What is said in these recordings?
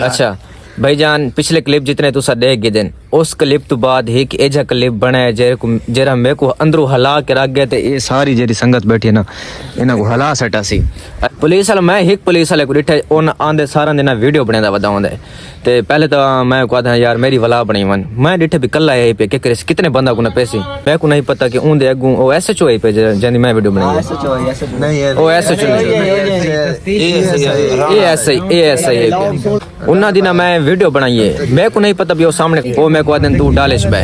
अच्छा भाईजान पिछले क्लिप जितने तुसा देख गए दिन उस क्लिप तो बाद एक एजा क्लिप बने जेरा मेरे को अंदरों हला के रख गए थे ये सारी जेरी संगत बैठी है ना इन्हां को हला सटा सी पुलिस वाला मैं एक पुलिस वाले को डिठे उन आंदे सारा दिन वीडियो बनेदा वदाउंदे ते पहले तो मैं कहता यार मेरी वला बनी वन मैं डिठे भी कल्ला है पे के करे कितने बंदा को ना पैसे मैं को नहीं पता कि उंदे अगू ओ एसएचओ है पे जंदी मैं वीडियो बनाई एसएचओ नहीं है ओ एसएचओ ए एसआई उन्ना दिना मैं वीडियो बनाई है मैं को नहीं पता भी वो सामने वो मैं को दिन तू डालिश बे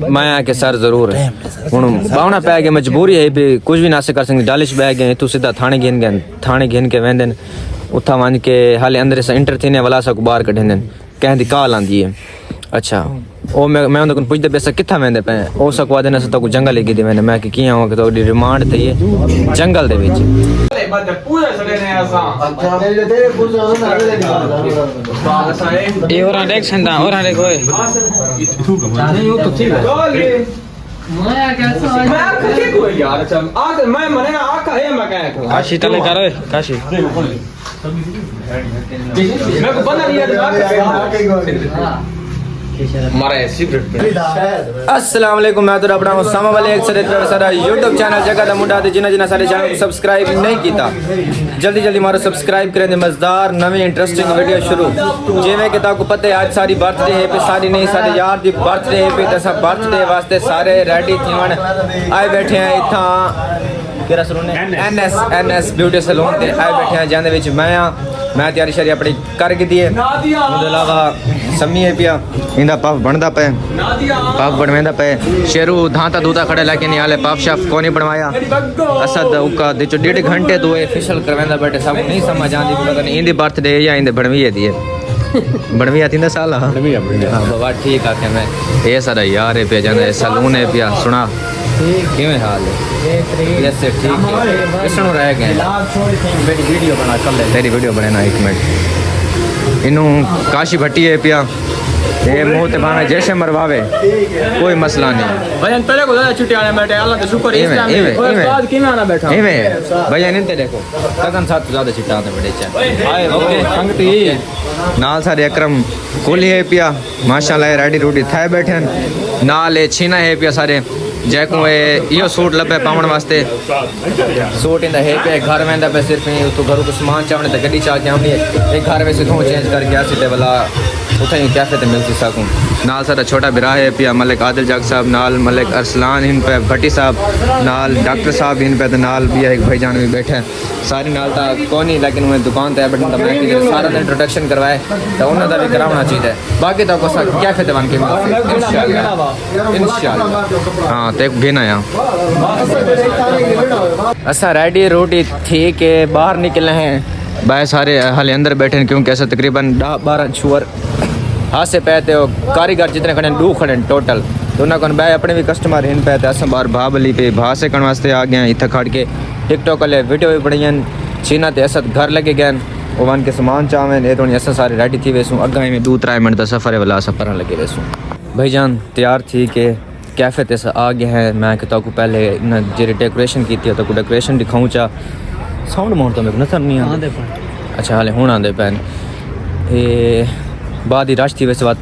मैं आके सर जरूर हुन बावना पै गए मजबूरी है भी कुछ भी ना से कर सकते डालिश बह गए तू सीधा थाने गिन के वेंदन उथा वन के हाले अंदर से इंटर थीने वाला सा को बाहर कढेंदन कह दी कॉल आंदी है अच्छा ओ मैं उन को पूछदे पैसा किथा वेंदे पे ओ सकवा देना से तो को जंगल लेके दे मैं कि किया हो कि तो रिमांड थई है जंगल दे विच पूरा सड़े ने आसा अच्छा तेरे पूरा ना ए और देख संदा और देख ओए नहीं हो तो ठीक है मैं कैसा मैं आके को यार अच्छा आ मैं मने ना आका है मैं कह काशी तले कर काशी मैं को बंदा लिया अस्सलाम वालेकुम मैं तो अपना उसामा वाले एक सारा यूट्यूब चैनल जगह दा मुंडा ते जिन्ना सारे चैनल को सब्सक्राइब नहीं कीता जल्दी मारो सब्सक्राइब करें दे मजेदार नवी इंटरेस्टिंग वीडियो शुरू जिवें कि ताको पता है आज सारी बर्थडे है पे सारी नहीं सारे यार दी बर्थडे है पे ते सब बर्थडे वास्ते सारे रेडी थीवन आए बैठे हैं इथा केरा सलून एनएस ब्यूटी सलून ते आए बैठे हैं जांदे विच मैं तैयारी शरी अपनी कर दी है उसके अलावा सम्मी है पिया इंदा पफ बनता पे पफ बनवेंदा पे शेरू धाता दूता खड़े लेके नहीं आले पफ शफ को नहीं बनवाया असद उका दे 1.5 घंटे दो फेशियल करवेंदा बैठे सब नहीं समझ आंदी पता नहीं इंदी बर्थडे या इंदे बनवी दी है बनवी आती ना साल हां बाबा ठीक आके मैं ये सारा यार है पे जांदा सलून है पिया सुना किवें हाल है ऐसे ठीक है किसनो रह गए मेरी वीडियो बना कर ले तेरी वीडियो बनाना 1 मिनट इनु काशी भट्टी है पिया ये मुंह ते बाना जैसे मरवावे कोई मसला नहीं भैया पहले को ज्यादा छुट्टी आने बैठे अल्लाह के शुक्र इस टाइम और बाद किने आना बैठा भैया नहीं ते देखो कदन साथ ज्यादा छिटा आते बड़े चा आए ओके संगत यही है नाल सारे अकरम कोली है पिया माशाल्लाह रेडी रोटी थाए बैठे नाल ए छीना है पिया सारे जैको यो सूट लपे पावन वास्ते सूट इंदा है पे घर वेंदा पे सिर्फ तो घर को सामान चावने ते गड्डी चा के आमनी एक घर में से तो चेंज कर गया सीते वाला उथे ही कैफे ते मिलती सकूं नाल सारा छोटा बिरा है पिया मलिक आदिल जग साहब नाल मलिक अरसलान इन पे भट्टी साहब नाल डॉक्टर साहब इन पे नाल भी एक भाईजान भी बैठे सारी नाल ता कोनी लेकिन मैं दुकान ते बैठन मैं कि सारा इंट्रोडक्शन करवाए तो उन्हां दा भी करावना चाहिए बाकी तो को कैफे ते बन के इंशाल्लाह हां ते भेना या असा रेडी रोटी थी के बाहर निकले हैं बाय सारे हाले अंदर बैठे हैं क्योंकि ऐसा तकरीबन 12 छुअर हाथ से पे तो कारीगर जितने खड़े दो खड़े टोटल तो उन्होंने कौन बाय अपने भी कस्टमर इन पे अस बार भाबली पे भा से करने वास्ते आ गए इतना खड़ के टिकटॉक वाले वीडियो भी बढ़िया चीना ते असद घर लगे गए वन के सामान चावें ये तो अस सारे रेडी थी वेसूँ अगा में 2-3 मिनट का सफ़र है वाला सफ़र लगे वेसूँ भाईजान तैयार थी के कैफे ते आ गए हैं मैं कि को पहले जी डेकोरेशन की तो डेकोरेशन दिखाऊँ चा साउंड माउंट तो मेरे को नजर नहीं आते अच्छा हाले हूँ आते पैन ये बाद ही रश थी वैसे बात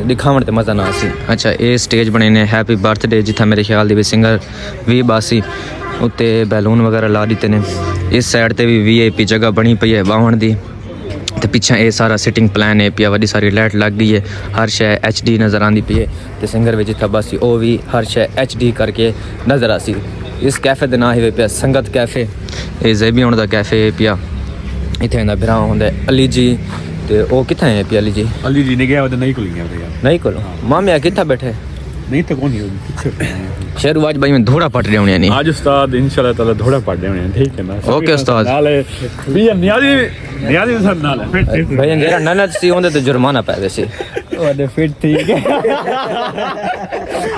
दिखावन ते मज़ा ना आसी अच्छा ये स्टेज बने ने हैप्पी बर्थडे जिथा मेरे ख्याल दी सिंगर वी बासी उत्ते बैलून वगैरह ला दिते ने इस साइड ते भी VIP जगह बनी पई है बावण दी ते पीछे ये सारा सिटिंग प्लान है पिया वड्डी सारी लाइट लग गई है हर शय HD नज़र आती पई है ते सिंगर भी जिथा बासी ओ भी हर शय HD करके नज़र आसी इस कैफे दे ना ही पिया संगत कैफे ये ज़ेबी होने दा कैफे पिया इत्थे दा बिरा होंदा अली जी ते ओ किथे है पिया अली जी ने गया ओदे नहीं खुलियां नहीं खोलो मामे किथे बैठे नहीं तो कौन ही शेरू आज भाई मैं धोड़ा पट रहे होने नहीं आज उस्ताद इंशाल्लाह ताला धोड़ा पट रहे होने ठीक है ना ओके उस्ताद नाले भी नियाजी सर नाले भाई जरा ननद सी होंदे तो जुर्माना पे वैसे ओदे फिट ठीक है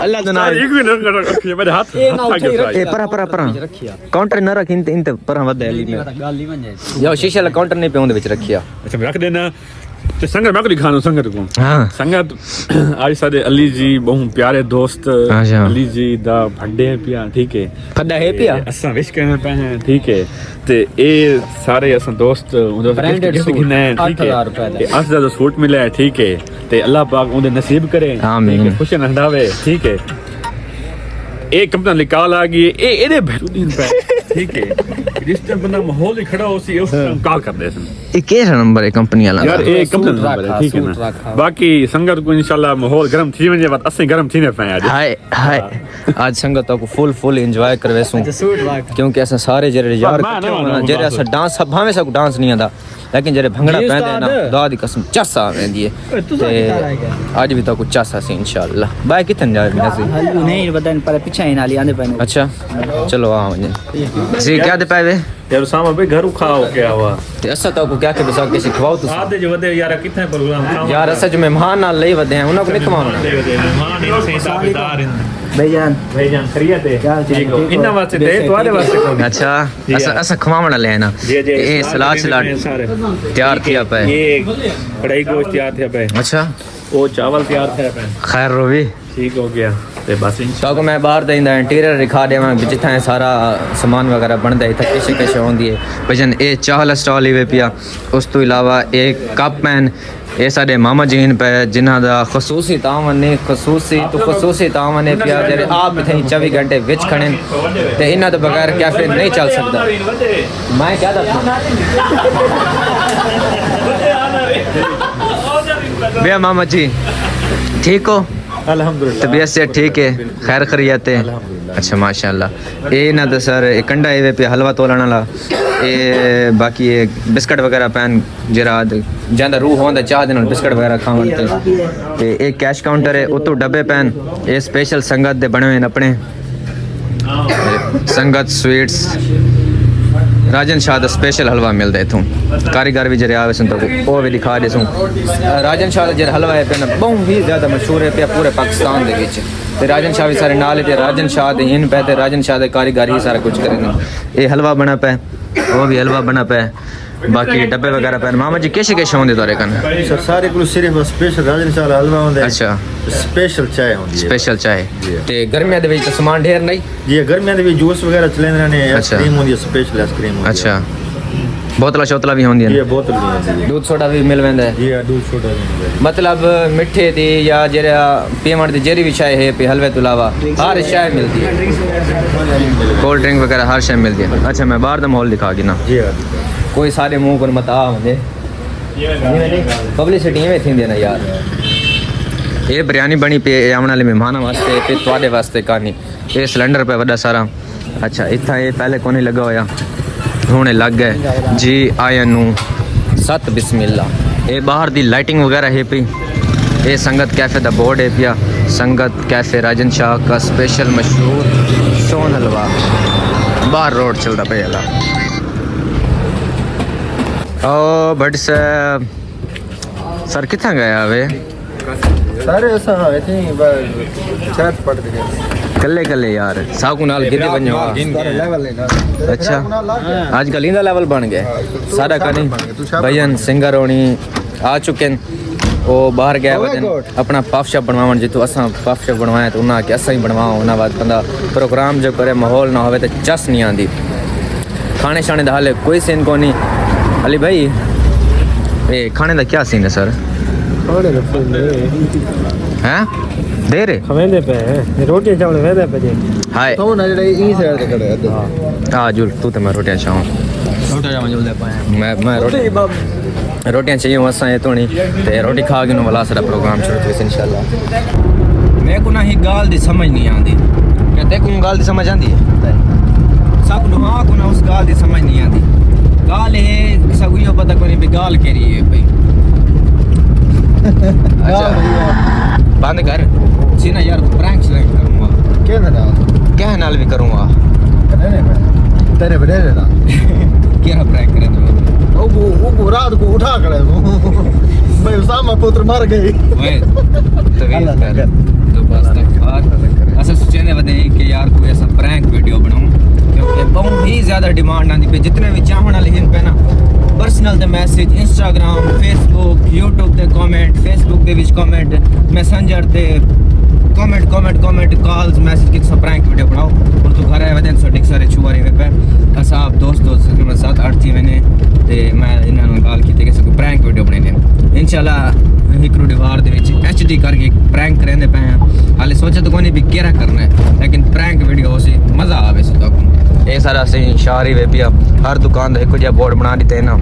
अल्लाह तो ना एक मिनट रखिए मेरे हाथ ए पर काउंटर ना रख इन पर वद है में गाली बन जाए यो शीशे वाला काउंटर नहीं पे होंदे विच रखिया अच्छा रख देना ਤੇ ਸੰਗਤ ਮੈਂ ਕੋਈ ਖਾਣੋ ਸੰਗਤ ਕੋ ਹਾਂ ਸੰਗਤ ਅੱਜ ਸਾਡੇ ਅਲੀ ਜੀ ਬਹੁਤ ਪਿਆਰੇ ਦੋਸਤ ਅੱਛਾ। ਅਲੀ ਜੀ ਦਾ ਵੱਡੇ ਪਿਆ ਠੀਕ ਹੈ ਖੱਡਾ ਹੈ ਪਿਆ ਅਸਾਂ ਵਿਸ਼ ਕਰਨ ਪਏ ਹਾਂ ਠੀਕ ਹੈ ਤੇ ਇਹ ਸਾਰੇ ਅਸਾਂ ਦੋਸਤ ਉਹਦਾ Branded gift suit, ਕਿੰਨਾ ਹੈ ਠੀਕ 8,000 ਰੁਪਏ ਹੈ ਦਾ। ਤੇ ਅਸ ਦਾ ਸੂਟ ਮਿਲਿਆ ਹੈ ਠੀਕ ਹੈ ਤੇ ਅੱਲਾਹ ਪਾਕ ਉਹਦੇ ਨਸੀਬ ਕਰੇ ਆਮੀਨ। ਠੀਕ ਹੈ, ਖੁਸ਼ ਹੰਡਾਵੇ ਠੀਕ ਹੈ ਇਹ ਕੰਪਨੀ ਲਈ ਕਾਲ ਆ ਗਈ ਇਹ ਇਹਦੇ ਬਹਿਰੂਦੀਨ ਪੈ ਠੀਕ ਹੈ ਜਿਸ ਟਾਈਮ ਬੰਦਾ ਮਾਹੌਲ ਹੀ ਖੜਾ ਹੋ ਸੀ ਉਸ ਟਾਈਮ ਕਾਲ ਕਰਦੇ ਸਨ ਇਹ ਕਿਹੜਾ ਨੰਬਰ ਹੈ ਕੰਪਨੀ ਵਾਲਾ यार ये कम नंबर है ठीक है सूट ना रखा। बाकी संगत को इंशाल्लाह माहौल गर्म थी वने बात असि गर्म थी ने पे आज हाय हाय आज संगत को फुल एंजॉय करवेसू क्योंकि अस सारे जरे यार मैं ना जरे अस डांस भावे सब डांस नहीं आंदा लेकिन जरे भंगड़ा पैंदे ना खुदा दी कसम चस आवेंदी है ते आज भी तो कुछ चस आसी इंशाल्लाह बाय कितन जावे नसी नहीं बदन पर पीछे ही नाली आंदे पैने अच्छा चलो आ वने जी क्या दे पावे यार सामा भाई घर खाओ क्या हुआ ते असा तो को क्या के बसा के सिखवाओ तू आधे जो वदे यार कितने प्रोग्राम खाओ यार असा जो मेहमान नाल लई वदे हैं उनको नहीं खवाना मेहमान इन से ताबेदार भाईजान खैरियत है ठीक हो इन्ना वास्ते दे तुम्हारे वास्ते कौन अच्छा असा खवावना लेना ए सलाद तैयार किया पे ये कढ़ाई गोश्त तैयार थे पे अच्छा वो चावल तैयार थे पे खैर रोवी ठीक हो गया ते बस तो मैं बाहर दा इंटीरियर दिखा देवां जिथा सारा सामान वगैरह बनदा है किश किश होंदी है भजन ए चावल स्टॉल ही पिया उस तो इलावा एक कप मैन ये साडे मामा जी पे जिन्हां दा खसूसी तावन ने खसूसी तावन ने पिया जेरे आप इथे 24 घंटे विच खड़े ते इन्हां तो बगैर कैफे नहीं चल सकदा मैं क्या दसना भैया मामा जी ठीक हो अल्हम्दुलिल्लाह तबीयत से ठीक है खैर खैरियत है अच्छा माशाल्लाह ये ना तो सर कंडा ये पे हलवा तोलण वाला ये बाकी ये बिस्किट वगैरह पैन जरा ज्यादा रूह होंदा चाह दे बिस्किट वगैरह खावन ते एक कैश काउंटर है उतो डब्बे पैन ये स्पेशल संगत दे बने हुए अपने संगत स्वीट्स राजन शाह का स्पेशल हलवा मिलता है इतों कारीगर भी जरे आवे सुन तो वो भी दिखा दे सुन राजन शाह का जरा हलवा है पे बहुत ही ज़्यादा मशहूर है पे पूरे पाकिस्तान दे विच ते राजन शाह भी सारे नाल ते राजन शाह दे इन पे ते राजन शाह दे कारीगर ही सारा कुछ करे ये हलवा बना पे वो भी हलवा बना पे बाकी डब्बे वगैरह पे मामा जी किश किश होंदे तोरे कन सारे को सिर्फ स्पेशल राजन शाह हलवा होंदा है अच्छा स्पेशल चाय होंदी है स्पेशल चाय ते गर्मियां दे विच सामान ढेर नहीं जी गर्मियां दे भी जूस वगैरह चलेंदे ने अच्छा। आइसक्रीम होंदी है स्पेशल आइसक्रीम होंदी है अच्छा बोतला शोतला भी होंदी ये है बोतल भी होंदी है दूध सोडा भी मिल वेंदा है ये दूध छोटा भी होंदा है मतलब मिठे दी या जरा पीवण दी जेरी भी चाय है पे हलवे तो अलावा हर चाय मिलती है कोल्ड ड्रिंक वगैरह हर चाय मिलती है अच्छा मैं बाहर दा माहौल दिखा गी ना जी कोई सारे मुंह को मत आ मुझे पब्लिसिटी में थी ना यार ये बिरयानी बनी पे आने वाले मेहमान वास्ते पे तुहाडे वास्ते कहानी ये सिलेंडर पे वड्डा सारा अच्छा इतना ये पहले कोनी लगा होया हुणे लग गए जी आया नू सत बिस्मिल्ला ये बाहर दी लाइटिंग वगैरह है पी ये संगत कैफे दा बोर्ड है पिया संगत कैफे राजन शाह का स्पेशल मशहूर सोन हलवा बाहर रोड चलता पे अला ओ भट साहब सर कितना गया वे सारे ऐसा है थे चाट पड़ गए कल्ले कल्ले यार साकू नाल किते बन्यो लेवल लेना अच्छा आजकल इंदा लेवल बन गए सारा कनी भजन सिंगर होनी आ चुके वो बाहर गया वजन अपना पफ शॉप बनवावन जितो असा पफ शॉप बनवाया तो उन्हें कि असा ही बनवाओ उन्हें बाद बंदा प्रोग्राम जो करे माहौल ना होवे तो चस नहीं आंदी खाने शाने दा हाले कोई सीन को नहीं अली भाई ये खाने का क्या सीन है सर हैं दे रे खवेंदे पे रोटी चावल वेदे पे हाय तो ना जेड़े ई साइड ते खड़े है आ जुल तू तो मैं रोटियां चाहूं रोटी चावल दे पाए मैं रोटियां चाहिए असां ये तो नहीं ते रोटी खा के नु वाला सारा प्रोग्राम शुरू थी इंशाल्लाह मैं को ना ही गाल दी समझ नहीं आंदी क्या ते को गाल दी समझ आंदी है सब नु हां को ना उस गाल दी समझ नहीं आंदी गाल है सब यो पता कोनी भी गाल के रही है भाई अच्छा बंद कर सीना यार प्रैंक्स करूंगा के ना क्या नाल भी करूंगा तेरे बड़े ना क्या प्रैंक करे तू वो रात को उठा कर भाई उसामा पुत्र मर गई वे तवील कर तो बस तक अच्छा सोचने बदे कि यार कोई ऐसा प्रैंक वीडियो बनाऊं क्योंकि बहुत ही ज़्यादा डिमांड आती पे जितने भी चाहने वाले हैं पे ना पर्सनल ते मैसेज इंस्टाग्राम फेसबुक यूट्यूब ते कमेंट फेसबुक दे विच कमेंट मैसेंजर ते कमेंट कॉल्स मैसेज कि तुम प्रैंक वीडियो बनाओ और तू घर आए वदन सो डिक सारे छुआरे वे पे असा आप दोस्त तकरीबन 7-8 थी मैंने ते मैं इन्हां नाल गल कीती कि सब प्रैंक वीडियो बनाने इंशाल्लाह एक रोडीवार दे विच एचडी करके प्रैंक करेंदे पे हैं हाले सोचा तो कोनी भी केरा करना है लेकिन प्रैंक वीडियो से मजा आवे सो तक ये सारा सही शारी वे पिया हर दुकान दा एको जिहा बोर्ड बना दिते ना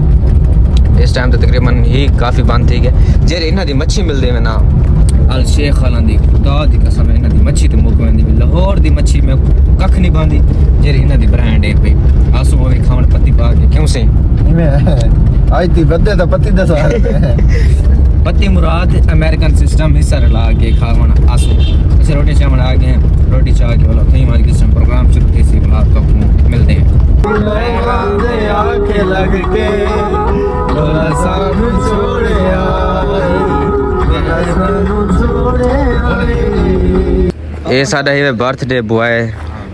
इस टाइम तो तकरीबन ही काफ़ी बंद थी गए जे इन्हां दी मच्छी मिलदी है ना अल शेख खालां दी खुदा दी कसम इन्हां दी मच्छी ते मुक वेंदी भी लाहौर दी मच्छी में कख नहीं बांदी जे इन्हां दी ब्रांड है भाई आसू होवे खावन पत्ती पा के क्यों से आज ती बदे दा पत्ती दा सारे पत्ती मुराद अमेरिकन सिस्टम हिस्सा रला के खावन आसू ऐसे रोटी चावल आ गए हैं रोटी चाह के बोला कहीं हमारी किस्म प्रोग्राम शुरू थी सी बुला तो मिलते हैं आंखें लग के बोला सानू छोड़े ये साडा ही बर्थडे बॉय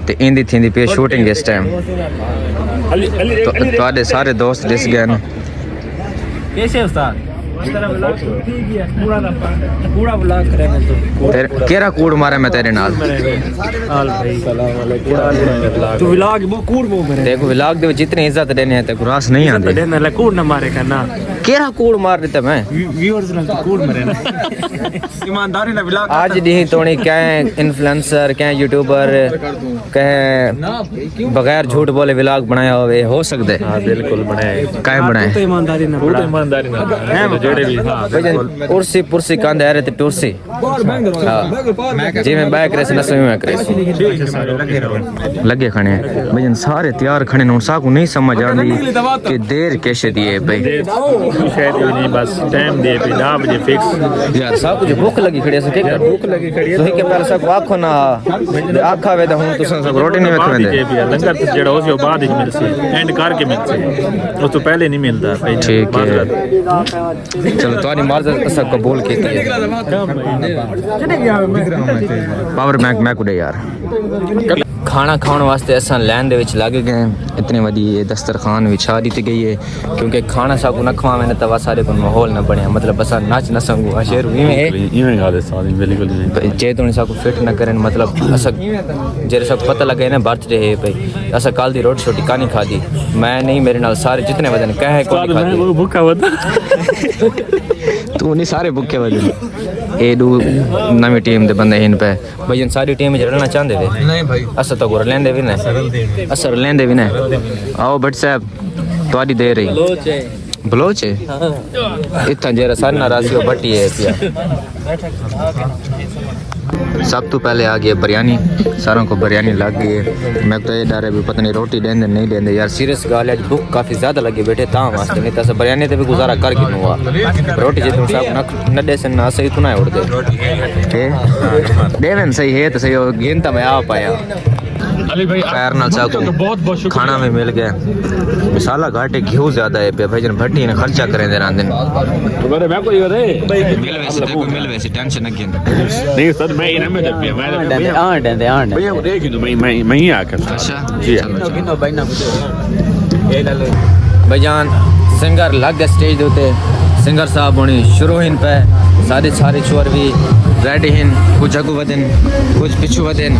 ते इंदी थींदी पे शूटिंग इस टाइम तो सारे दोस्त दिस गए न कैसे उस्ताद पूरा ब्लॉग करेंगे तो तेरे केरा कूड़ मारे मैं तेरे नाल तू व्लॉग वो कूड़ मो करे देखो व्लॉग दे जितनी इज्जत देने हैं ते गुरास नहीं आंदी देने ले कूड़ ना मारे करना केरा कूड़ मार देता मैं व्यूअर्स ने कूड़ मारे ना ईमानदारी ना व्लॉग आज दी तोणी कहे इन्फ्लुएंसर कहे यूट्यूबर कहे बगैर झूठ बोले व्लॉग बनाया होवे हो सकदे हां बिल्कुल बनाए काहे बनाए तो ईमानदारी ना पूरी ईमानदारी ना है जेड़े भी हां उर्सी कांदे आ रहे ते टुरसी जी मैं बैक रेस न सही में रेस लगे खने भजन सारे तैयार खने न सा को नहीं समझ आंदी कि देर कैसे दिए भाई शायद नहीं बस टाइम दे पे 9 बजे फिक्स यार सब कुछ भूख लगी खड़ी है के भूख लगी खड़ी तो के पहले सब आखो ना आखा वे हूं तुसा सब रोटी नहीं वेखवेंदे लंगर तो जेड़ा हो बाद ही मिलसे एंड करके मिलसे उस तो पहले नहीं मिलता भाई ठीक है चलो तुम्हारी मर्जी सब कबूल की है पावर बैंक मैं कुडे यार खाना खाने वास्ते असा लैन दे विच लग गए इतनी वडी ये दस्तरखान बिछा दी गई है क्योंकि खाना साकू न खवा मैंने तवा सारे को माहौल न बनया मतलब असा नाच न संगू अशेर इवें गाले सारी बिल्कुल जे तो साकू फिट न करन मतलब असा जेरे सब पता लगे ना बर्थडे है भाई असा कल दी रोटी छोटी कानी खादी मैं नहीं मेरे नाल सारे जितने वजन कहे को नहीं खादी वो भूखा होता तू नहीं सारे भूखे वजन ए दू नवी टीम दे बंदे हिन पे भई सारी टीम में रलना चाहते थे नहीं भाई अस तो गुर लेंदे भी नहीं असर लेंदे भी नहीं आओ बट साहब ਤੁਹਾਡੀ दे रही बलोच है इतना जरा सर नाराजी हो बट्टी है पिया सब तो पहले आ गया बिरयानी सारों को बिरयानी लग गई है मैं तो ये डर है भी पता नहीं रोटी देंदे नहीं देंदे यार सीरियस गाल है भूख काफ़ी ज़्यादा लगी बैठे ता वास्ते नहीं तो बिरयानी ते भी गुजारा कर के हुआ रोटी जे तुम सब न दे से ना सही तो ना उड़ दे देवन सही है तो सही हो गिनता मैं आ पाया अली भाई पैर ना चाकू बहुत बहुत शुक्रिया खाना में मिल गया मसाला घाटे घी ज्यादा है पे भाईजन भट्टी ने खर्चा करें दे रांदे तुम्हारे मैं कोई रे मिल वैसे टेंशन न गिन नहीं सर मैं इन्हें में जब मैं आंड भैया देख तो मैं ही आकर अच्छा जी किनो भाई ना भाईजान सिंगर लग गए स्टेज होते सिंगर साहब होनी शुरू हिन पे सारे छोर भी रेडी हिन कुछ अगू वदन कुछ पिछू वदन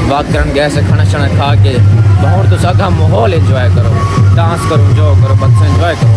वाक करन गए से खाना शाना खा के बहुत तो सागा माहौल एंजॉय करो डांस करो जो करो बस एंजॉय करो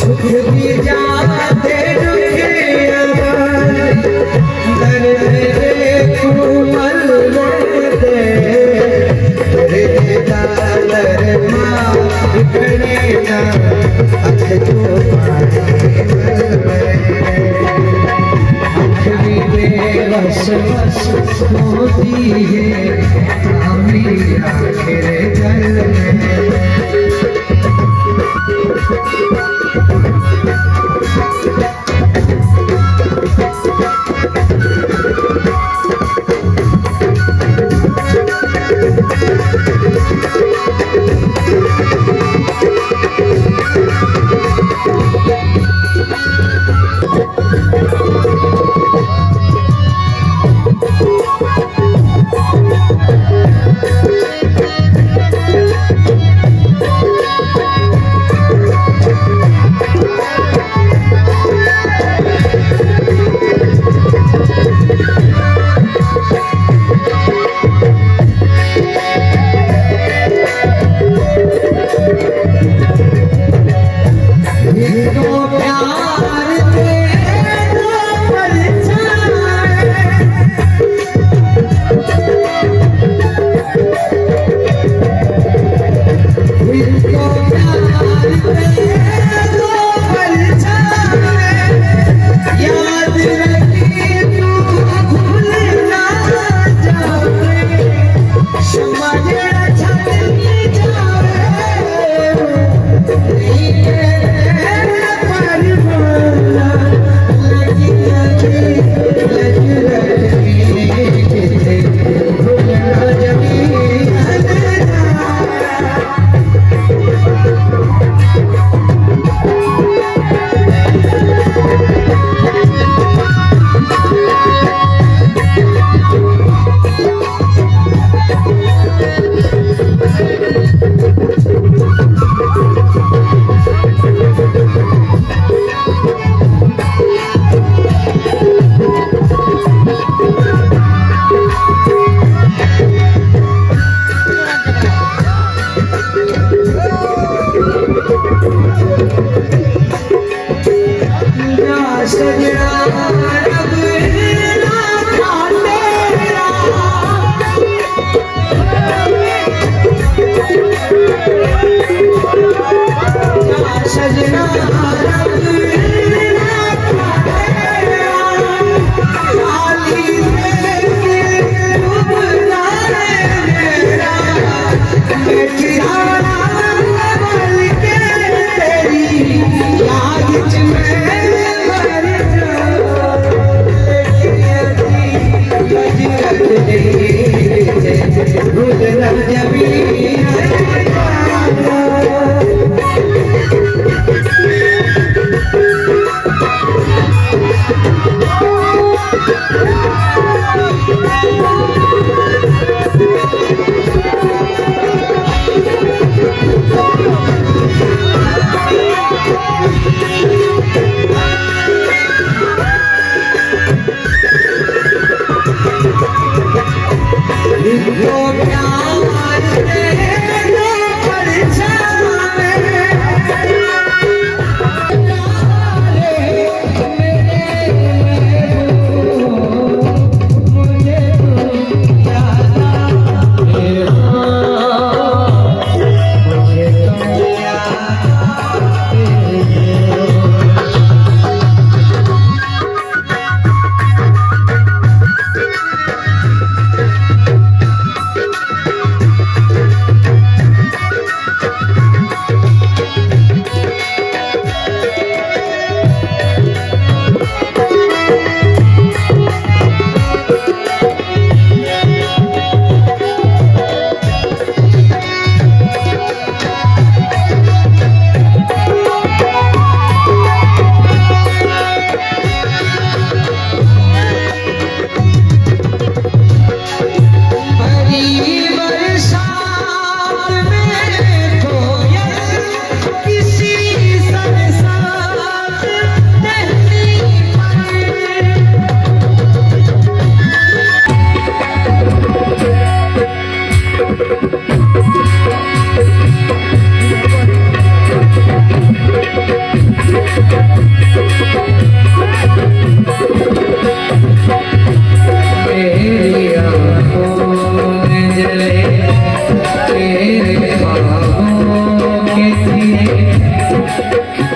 सुख भी जाते दुखे बेबस बस होती है मेरी आखिर जल में।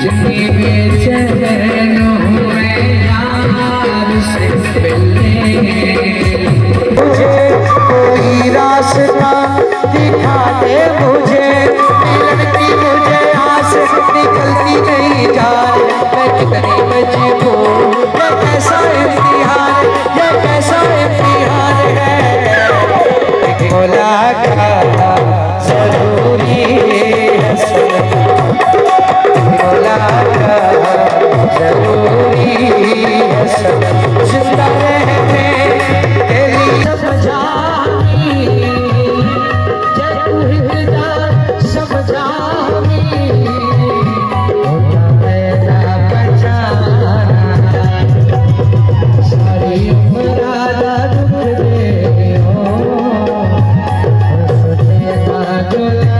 जिंदगी में चैन हुए यार से मुझे कोई रास्ता दिखा दे मुझे, मिलन की मुझे आस निकलती नहीं जाए, मैं कितनी मजबूर, ये कैसा इम्तिहान, ये कैसा इम्तिहान है, मुलाकात जरूरी है सनम, मुलाकात जरूरी है सनम, जिंदा रहने के लिए समझानी, जब तू हृदय समझानी, होता पैदा बचाना, सारी उम्र आधा दुख दे हो, तेरा गुलाम।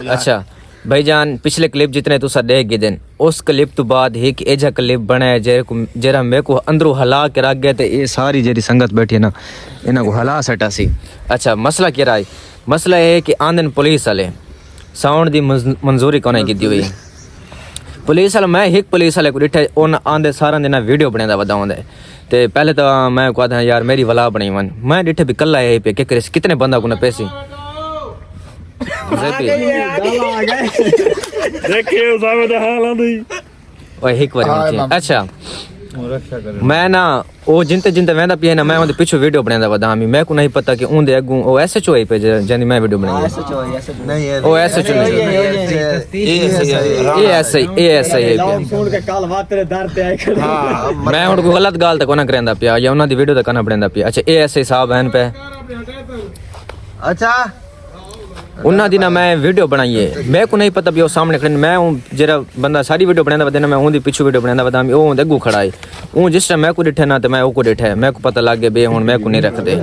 अच्छा भाईजान पिछले क्लिप जितने तुसा देख गए दिन उस क्लिप तो बाद एक एजा क्लिप बनाया जरा मेरे को अंदरों हला के रख गए थे ये सारी जेरी संगत बैठी है ना इन्हों को हला सटा सी। अच्छा मसला क्या है? मसला है कि आंदन पुलिस वाले साउंड की मंजूरी कौन की हुई पुलिस वाला मैं एक पुलिस वाले को डिठे उन आंदे सारा दिन वीडियो बनाता वधाउंदा ते पहले तो मैं कहता यार मेरी वला बनी वन मैं डिठे भी कला है पे कितने बंदा को ना पैसे अच्छा मैं ना वो जिनते जिनते वहदा पिया ना मैं उनके पीछे वीडियो बनाता वधा मैं को नहीं पता कि उनदे अगू ओ एसएचओ आई पे जंदी मैं वीडियो बनाई नहीं ओ एसएचओ एएसआई फोन के काल बात तेरे दर पे आए हां मैं उन को गलत गाल तक ना करंदा पिया या उना दी वीडियो तक ना बनांदा पिया। अच्छा एएसआई साहब हैं पे अच्छा ਉਹਨਾਂ ਦੀ ਨਾ ਮੈਂ ਵੀਡੀਓ ਬਣਾਈ ਹੈ ਮੈਂ ਕੋ ਨਹੀਂ ਪਤਾ ਵੀ ਉਹ ਸਾਹਮਣੇ ਖੜੇ ਨੇ। ਮੈਂ ਉਹ ਜਿਹੜਾ ਬੰਦਾ ਸਾਰੀ ਵੀਡੀਓ ਬਣਾਉਂਦਾ ਵਾ ਨਾ ਮੈਂ ਉਹਦੀ ਪਿੱਛੋਂ ਵੀਡੀਓ ਬਣਾਉਂਦਾ ਵਾ ਉਹ ਉਹਦੇ ਅੱਗੋਂ ਖੜਾ ਹੈ। ਉਹ ਜਿਸ ਟਾਈਮ ਮੈਂ ਕੋ ਡਿੱਠਾ ਨਾ ਤੇ ਮੈਂ ਉਹ ਕੋ ਡਿੱਠਾ ਮੈਂ ਕੋ ਪਤਾ ਲੱਗ ਗਿਆ ਵੀ ਹੁਣ ਮੈਂ ਕੋ ਨਹੀਂ ਰੱਖਦੇ।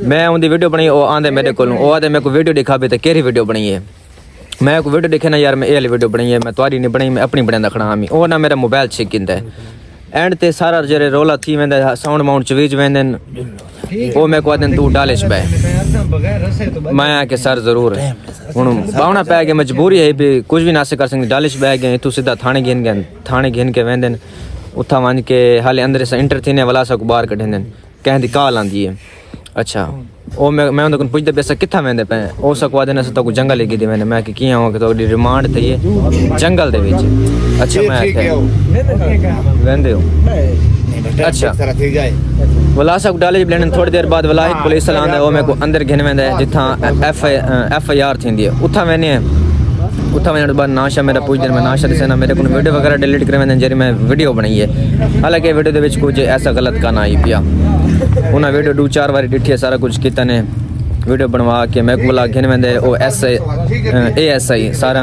ਮੈਂ ਉਹਦੀ ਵੀਡੀਓ ਬਣਾਈ ਉਹ ਆਂਦੇ ਮੇਰੇ ਕੋਲ ਉਹ ਆਦੇ ਮੈਂ ਕੋ ਵੀਡੀਓ ਦਿਖਾਵੇ ਤੇ ਕਿਹੜੀ ਵੀਡੀਓ ਬਣਾਈ ਹੈ। मैं को वीडियो देखे ना यार मैं ये वाली वीडियो बनाई है मैं तुम्हारी नहीं बनाई मैं अपनी बनांदा खड़ा हमी वो ना मेरा मोबाइल छिकिंदा है एंड ते सारा जेरे रोला थी वेंदा साउंड माउंट च वीज वेंदन वो मैं को आदन तू डालिश बे मैं के सर जरूर हुन बावना पै के मजबूरी है भी कुछ भी ना कर सकते डालिश बे गए तू सीधा थाने गिन के वेंदन उठा वन के हाले अंदर से इंटर थीने वाला सा को बाहर कढेंदन कहंदी काल आंदी है। अच्छा ਉਹ ਮੈਂ ਉਹਨਾਂ ਕੋਲ ਪੁੱਛਦਾ ਪਿਆ ਕਿੱਥਾ ਵੰਦੇ ਪਏ ਉਹ ਸਕਵਾ ਦੇਣਾ ਤਾਂ ਕੋ ਜੰਗਲ ਲੈ ਕੇ ਦੇ ਮੈਂ ਕਿ ਕੀ ਆਵਾਂ ਕਿ ਤੁਹਾਡੀ ਰਿਮਾਂਡ ਤੇ ਇਹ ਜੰਗਲ ਦੇ ਵਿੱਚ। ਅੱਛਾ ਮੈਂ ਵੰਦੇ ਹੋ अच्छा वला सब डाले ब्लेंडन थोड़ी देर बाद वला एक पुलिस वाला आंदा है वो मेरे को अंदर घिन वेंदा है जिथा FIR थींदी है उथा वेने उथा वेने बाद नाशा मेरा पूछ दिन मैं नाशा दिसे ना मेरे को वीडियो वगैरह डिलीट कर वेंदे जेरी मैं वीडियो बनाई है। हालांकि वीडियो दे विच कुछ ऐसा गलत का ना आई पिया उन्हें वीडियो 2-4 बार डिठी सारा कुछ किया ने वीडियो बनवा के मैं को बोला घिन वेंदे ओ ASI सारा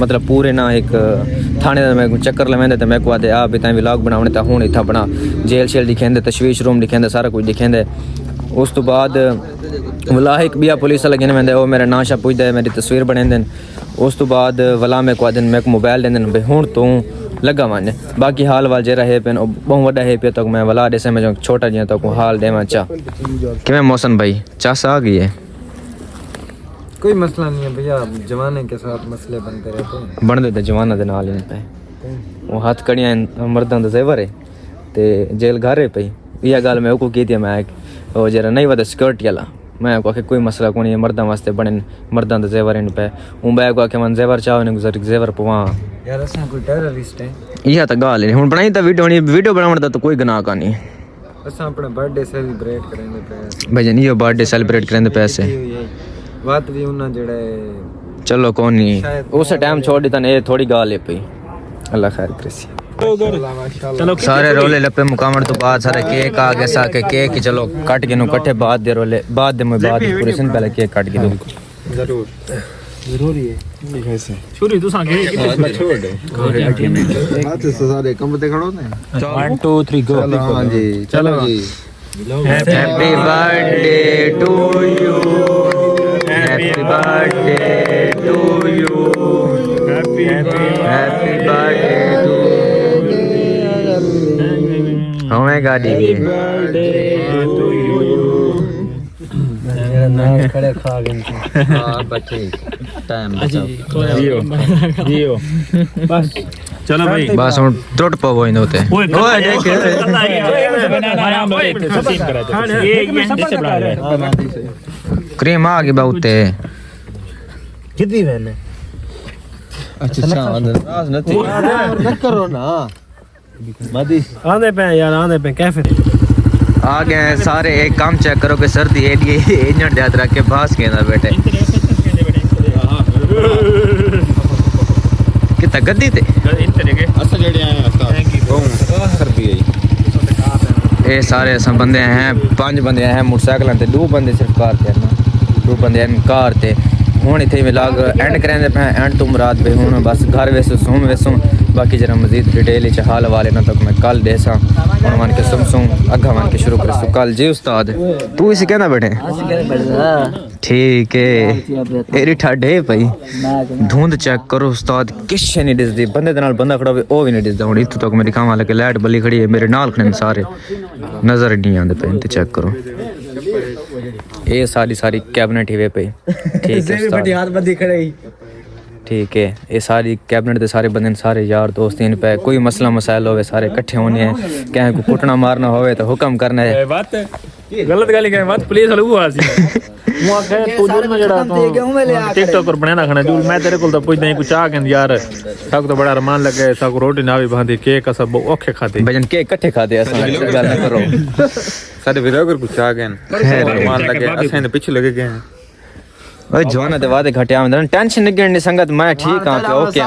मतलब पूरे ना एक थाने दा मैं चक्कर लवेंदे ते मैं को आदे आ भी तां व्लॉग बनावणे ता हुण इथा बना जेल शेल दिखेंदे तशवीश रूम दिखेंदे सारा कुछ दिखेंदे। उस तो बाद वलाहिक बिया पुलिस वाला घिन वेंदे ओ मेरा नाम शा पुछदे मेरी तस्वीर बनेंदे। उस तो बाद वला मैं को आदन मैं को मोबाइल देंदे बे हुण तू लगा वन बाकी हाल वाल जे रहे पेन बहुत वड्डा है पे तक मैं वला देसे में जो छोटा जिया तक हाल देवा चा किवें मौसम भाई चास आ गई है। कोई मसला नहीं है भैया जमाने के साथ मसले बनते रहते हैं बन देते जमाना दे नाल इन पे वो हाथ कड़ियां मर्दां दा जेवर है ते जेल घर है पई ये गल मैं को कीती मैं ओ जरा नहीं वदा सिक्योरिटी वाला मैं को के कोई मसला कोनी मर्दां वास्ते बने मर्दां दा जेवर इन पे ऊ मैं को के मन जेवर चाहो ने गुजर जेवर पवा यार असा कोई टेररिस्ट है ये तो गल है हुन बनाई ता वीडियो बनावण दा तो कोई गुनाह का नहीं असा अपना बर्थडे सेलिब्रेट करेंगे पे भजन ये बर्थडे सेलिब्रेट करेंगे पैसे बात भी उन्ना जड़े चलो कौन नहीं उस टाइम छोड़ दी तने थोड़ी गाल है पई अल्लाह खैर करे चलो सारे रोले लपे मुकामण तो बाद सारे केक आ गया सा के केक ही चलो कट के नु कट्ठे बाद दे रोले बाद दे मैं बाद पूरे दिन पहले केक काट के दो जरूरी है कैसे छुरी तू सांगे कितने छोड़ दे हाथ से सारे कम ते खड़ो ने 1 2 3 गो हां जी चलो जी happy birthday to you happy birthday to you happy birthday to हमें गाड़ी टू यू खड़े खा गए हां बच्चे टाइम दियो बस चलो भाई बस हम टूट पवो इन होते ओए देख ये से बड़ा है क्रीम आ गई बहुते कितनी मैंने अच्छा अंदर नथी न करो ना मदी आंदे पे यार आंदे पे कैफे आ गए सारे एक काम चेक करो कि सर्दी एडी एजेंट याद रख के पास के ना बेटे कितना गद्दी थे अच्छा जेड़े आए उस्ताद सर्दी आई ये सारे अस बंदे हैं 5 बंदे हैं मोटरसाइकिल ते 2 बंदे सिर्फ कार ते ना 2 बंदे हैं कार ते हुन इथे व्लॉग एंड करेंदे पे एंड तुम रात पे हुन बस घर वेसो सोम वेसो बाकी जरा मजीद डिटेल च हाल वाले ना तक मैं कल देसा हुन मान के सुम अग्गा मान के शुरू कर कल जी उस्ताद तू इसी कहना बैठे ठीक है एरी ठाडे भाई धुंध चेक करो उस्ताद किश नहीं दिसदी बंदे दे नाल बंदा खड़ा होवे ओ भी नहीं दिसदा हुन इत्थों तक मेरी खावा लगे लाइट बली खड़ी है मेरे नाल खड़े सारे नजर नहीं आंदे पे ते चेक करो ये सारी कैबिनेट ही वे पे ठीक है उस्ताद हाथ बंदी खड़े ठीक है ये सारी कैबिनेट दे सारे बंदे सारे यार दोस्त इन पे कोई मसला मसाइल होवे सारे इकट्ठे होने हैं कहीं को कुटना मारना होवे तो हुक्म करना है बात गलत गाली कहे बात पुलिस वाला हुआ सी वो आखे तू दूर में जड़ा तू टिकटॉक पर बनाना खाना दूर मैं तेरे को तो पूछदा है कुछ आ के यार सब तो बड़ा अरमान लगे सब रोटी ना भी बांधी केक सब ओखे खाते भजन के इकट्ठे खाते असा गल ना करो सारे वीडियो कुछ आ गए अरमान लगे असें पीछे लगे गए ओए जवाना दे वादे घटिया में टेंशन नहीं गिरनी संगत मैं ठीक हां ओके